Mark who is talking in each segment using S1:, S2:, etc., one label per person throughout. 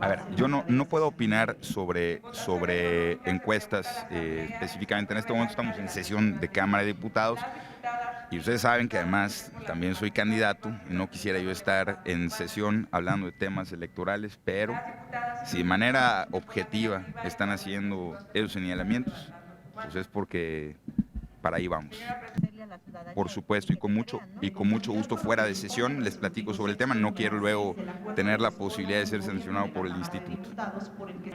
S1: A ver, yo no puedo opinar sobre encuestas específicamente. En este momento estamos en sesión de Cámara de Diputados y ustedes saben que además también soy candidato y no quisiera yo estar en sesión hablando de temas electorales, pero si de manera objetiva están haciendo esos señalamientos, pues es porque para ahí vamos. Por supuesto, y con mucho gusto fuera de sesión les platico sobre el tema. No quiero luego tener la posibilidad de ser sancionado por el instituto.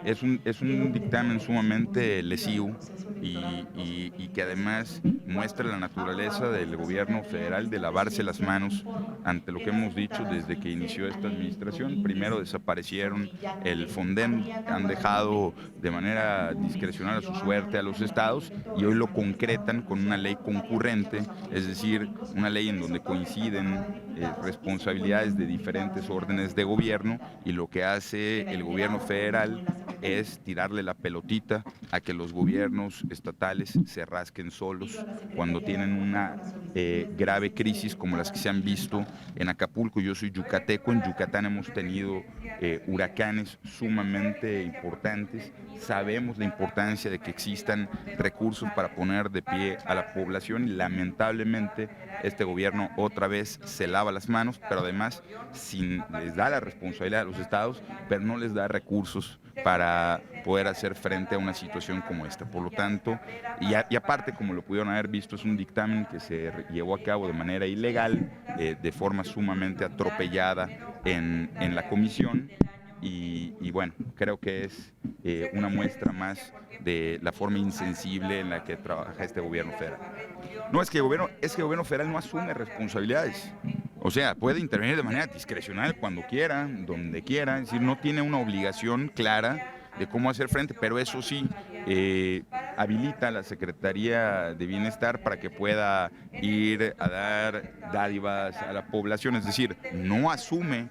S1: Es un dictamen sumamente lesivo y que además muestra la naturaleza del gobierno federal de lavarse las manos ante lo que hemos dicho desde que inició esta administración. Primero desaparecieron el Fonden, han dejado de manera discrecional a su suerte a los estados y hoy lo concretan con una ley concurrente, es decir, una ley en donde coinciden responsabilidades de diferentes órdenes de gobierno, y lo que hace el gobierno federal es tirarle la pelotita a que los gobiernos estatales se rasquen solos cuando tienen una grave crisis como las que se han visto en Acapulco. Yo soy yucateco, en Yucatán hemos tenido huracanes sumamente importantes, sabemos la importancia de que existan recursos para poner de pie a la población y lamentablemente este gobierno otra vez se lava las manos, pero además les da la responsabilidad a los estados, pero no les da recursos para poder hacer frente a una situación como esta. Por lo tanto, y aparte, como lo pudieron haber visto, es un dictamen que se llevó a cabo de manera ilegal, de forma sumamente atropellada en la comisión, y bueno, creo que es una muestra más de la forma insensible en la que trabaja este gobierno federal. No, es que el gobierno federal no asume responsabilidades. O sea, puede intervenir de manera discrecional cuando quiera, donde quiera, es decir, no tiene una obligación clara de cómo hacer frente, pero eso sí, habilita a la Secretaría de Bienestar para que pueda ir a dar dádivas a la población, es decir, no asume,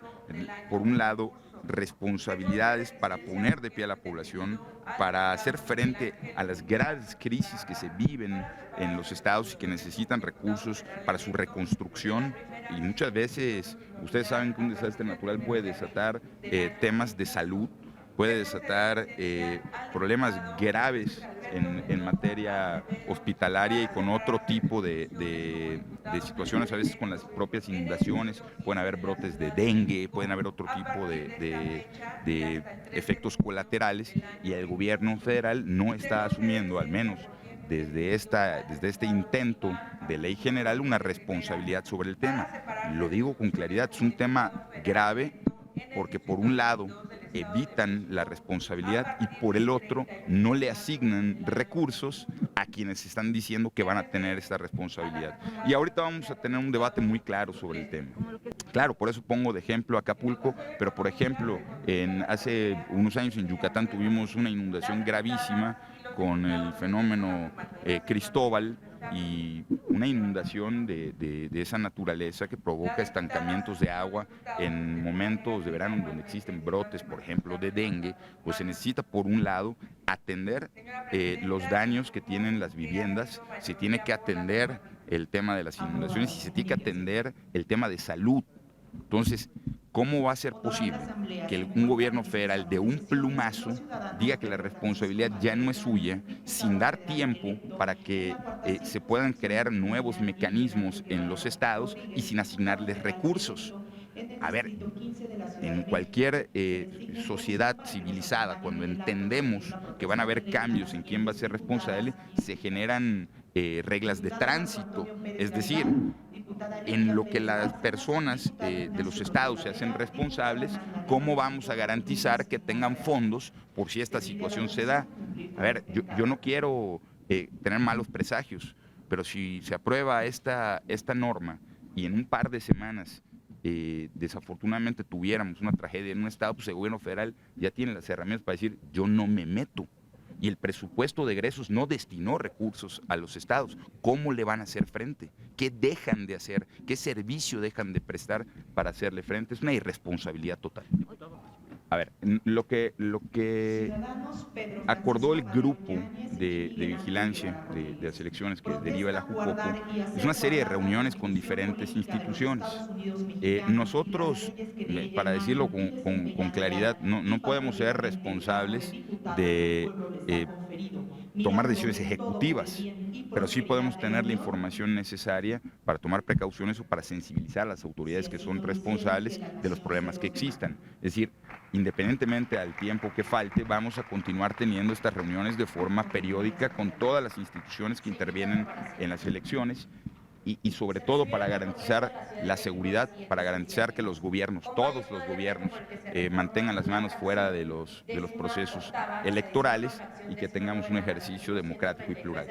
S1: por un lado, responsabilidades para poner de pie a la población, para hacer frente a las graves crisis que se viven en los estados y que necesitan recursos para su reconstrucción. Y muchas veces, ustedes saben que un desastre natural puede desatar temas de salud, puede desatar problemas graves en materia hospitalaria y con otro tipo de situaciones, a veces con las propias inundaciones, pueden haber brotes de dengue, pueden haber otro tipo de efectos colaterales, y el gobierno federal no está asumiendo, al menos desde este intento de ley general, una responsabilidad sobre el tema. Lo digo con claridad, es un tema grave porque por un lado evitan la responsabilidad y por el otro no le asignan recursos a quienes están diciendo que van a tener esta responsabilidad. Y ahorita vamos a tener un debate muy claro sobre el tema. Claro, por eso pongo de ejemplo Acapulco, pero por ejemplo, hace unos años en Yucatán tuvimos una inundación gravísima con el fenómeno Cristóbal, y una inundación de esa naturaleza que provoca estancamientos de agua en momentos de verano donde existen brotes, por ejemplo, de dengue. Pues se necesita, por un lado, atender los daños que tienen las viviendas, se tiene que atender el tema de las inundaciones y se tiene que atender el tema de salud. Entonces, ¿cómo va a ser posible que un gobierno federal de un plumazo diga que la responsabilidad ya no es suya, sin dar tiempo para que se puedan crear nuevos mecanismos en los estados y sin asignarles recursos? A ver, en cualquier sociedad civilizada, cuando entendemos que van a haber cambios en quién va a ser responsable, se generan reglas de tránsito, es decir, en lo que las personas de los estados se hacen responsables, ¿cómo vamos a garantizar que tengan fondos por si esta situación se da? A ver, yo no quiero tener malos presagios, pero si se aprueba esta norma y en un par de semanas desafortunadamente tuviéramos una tragedia en un estado, pues el gobierno federal ya tiene las herramientas para decir, yo no me meto. Y el presupuesto de egresos no destinó recursos a los estados. ¿Cómo le van a hacer frente? ¿Qué dejan de hacer? ¿Qué servicio dejan de prestar para hacerle frente? Es una irresponsabilidad total. A ver, lo que acordó el grupo de vigilancia de las elecciones que deriva de la Jucopo es una serie de reuniones con diferentes instituciones. Nosotros, para decirlo con claridad, no podemos ser responsables de tomar decisiones ejecutivas, pero sí podemos tener la información necesaria para tomar precauciones o para sensibilizar a las autoridades que son responsables de los problemas que existan. Es decir, independientemente al tiempo que falte, vamos a continuar teniendo estas reuniones de forma periódica con todas las instituciones que intervienen en las elecciones y sobre todo para garantizar la seguridad, para garantizar que los gobiernos, todos los gobiernos, mantengan las manos fuera de los procesos electorales y que tengamos un ejercicio democrático y plural.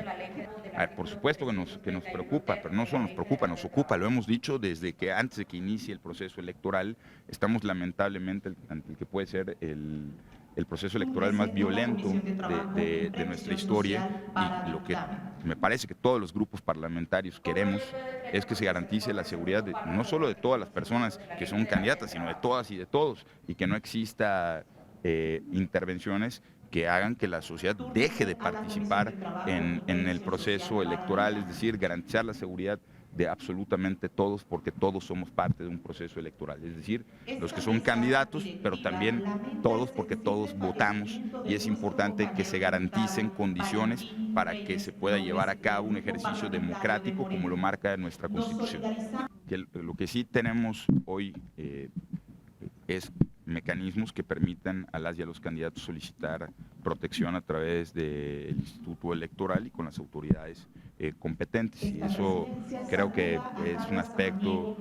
S1: A ver, por supuesto que nos preocupa, pero no solo nos preocupa, nos ocupa, lo hemos dicho desde que antes de que inicie el proceso electoral, estamos lamentablemente ante el que puede ser el proceso electoral más violento de nuestra historia, y lo que me parece que todos los grupos parlamentarios queremos es que se garantice la seguridad no solo de todas las personas que son candidatas, sino de todas y de todos, y que no exista intervenciones que hagan que la sociedad deje de participar en el proceso electoral, es decir, garantizar la seguridad de absolutamente todos, porque todos somos parte de un proceso electoral, es decir, los que son candidatos, pero también todos, porque todos votamos, y es importante que se garanticen condiciones para que se pueda llevar a cabo un ejercicio democrático como lo marca nuestra Constitución. Lo que sí tenemos hoy es mecanismos que permitan a las y a los candidatos solicitar protección a través del Instituto Electoral y con las autoridades competentes, y eso creo que es un aspecto,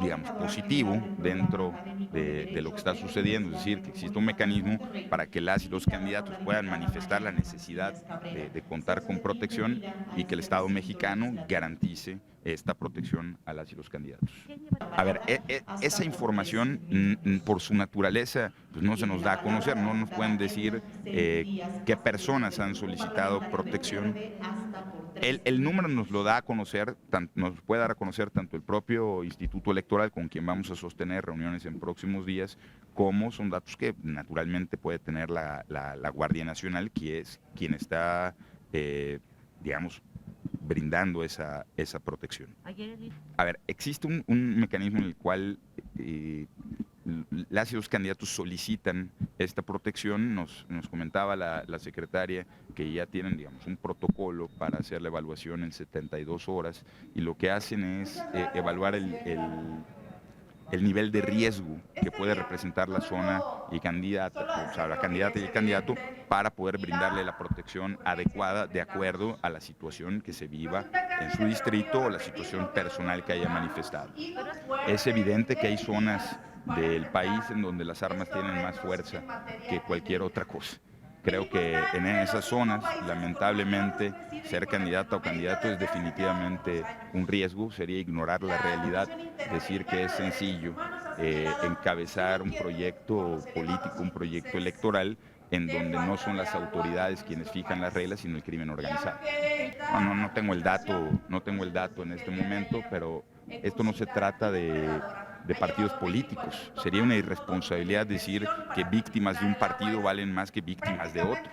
S1: digamos, positivo dentro de lo que está sucediendo, es decir, que existe un mecanismo para que las y los candidatos puedan manifestar la necesidad de contar con protección y que el Estado mexicano garantice esta protección a las y los candidatos. A ver, esa información, por su naturaleza, pues no se nos da a conocer, no nos pueden decir qué personas han solicitado protección. El número nos lo da a conocer, nos puede dar a conocer tanto el propio Instituto Electoral, con quien vamos a sostener reuniones en próximos días, como son datos que naturalmente puede tener la Guardia Nacional, que es quien está, digamos, brindando esa protección. A ver, existe un mecanismo en el cual las y los candidatos solicitan esta protección. Nos comentaba la secretaria que ya tienen, digamos, un protocolo para hacer la evaluación en 72 horas, y lo que hacen es evaluar el nivel de riesgo que puede representar la zona y candidata, o sea, la candidata y el candidato, para poder brindarle la protección adecuada de acuerdo a la situación que se viva en su distrito o la situación personal que haya manifestado. Es evidente que hay zonas del país en donde las armas tienen más fuerza que cualquier otra cosa. Creo que en esas zonas, lamentablemente, ser candidata o candidato es definitivamente un riesgo. Sería ignorar la realidad, decir que es sencillo encabezar un proyecto político, un proyecto electoral, en donde no son las autoridades quienes fijan las reglas, sino el crimen organizado. No tengo el dato en este momento, pero esto no se trata de partidos políticos. Sería una irresponsabilidad decir que víctimas de un partido valen más que víctimas de otro.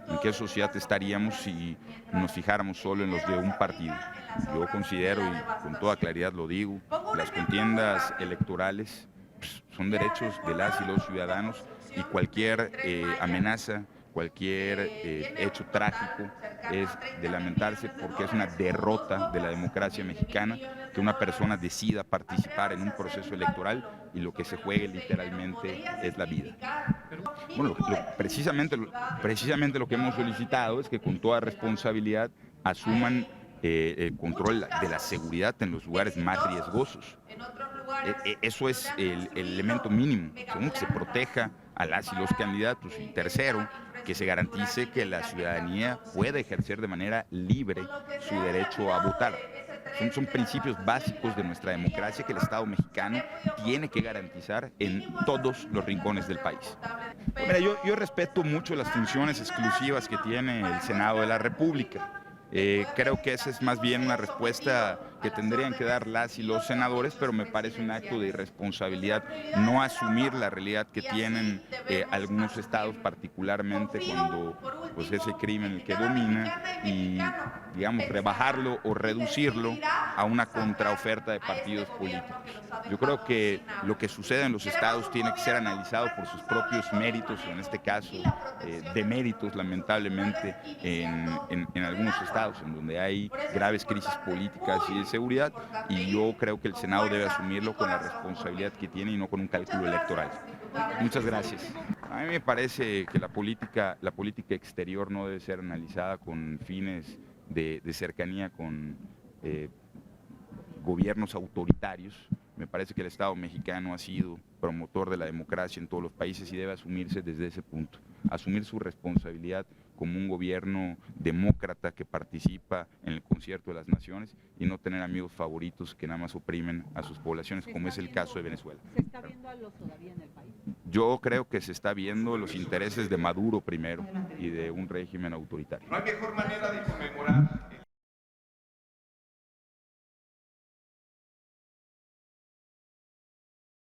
S1: ¿En qué sociedad estaríamos si nos fijáramos solo en los de un partido? Yo considero, y con toda claridad lo digo, que las contiendas electorales son derechos de las y los ciudadanos, y cualquier amenaza, cualquier hecho trágico es de lamentarse, porque es una derrota de la democracia mexicana que una persona decida participar en un proceso electoral y lo que se juegue literalmente es la vida. Bueno, precisamente lo que hemos solicitado es que con toda responsabilidad asuman el control de la seguridad en los lugares más riesgosos. Eso es el elemento mínimo, segundo, que se proteja a las y los candidatos, y tercero, que se garantice que la ciudadanía pueda ejercer de manera libre su derecho a votar. Son principios básicos de nuestra democracia que el Estado mexicano tiene que garantizar en todos los rincones del país. Mira, yo respeto mucho las funciones exclusivas que tiene el Senado de la República. Creo que esa es más bien una respuesta que tendrían que dar las y los senadores, pero me parece un acto de irresponsabilidad no asumir la realidad que tienen algunos estados, particularmente cuando pues, ese crimen el que domina, y digamos rebajarlo o reducirlo a una contraoferta de partidos políticos. Yo creo que lo que sucede en los estados tiene que ser analizado por sus propios méritos, o en este caso deméritos, lamentablemente, en algunos estados en donde hay graves crisis políticas y de seguridad, y yo creo que el Senado debe asumirlo con la responsabilidad que tiene y no con un cálculo electoral. Muchas gracias. A mí me parece que la política exterior no debe ser analizada con fines de cercanía con gobiernos autoritarios. Me parece que el Estado mexicano ha sido promotor de la democracia en todos los países y debe asumirse desde ese punto, asumir su responsabilidad como un gobierno demócrata que participa en el concierto de las naciones y no tener amigos favoritos que nada más oprimen a sus poblaciones, como es el caso de Venezuela.
S2: ¿Se está viendo a los todavía en el país?
S1: Yo creo que se está viendo los intereses de Maduro primero y de un régimen autoritario.
S3: No hay mejor manera de conmemorar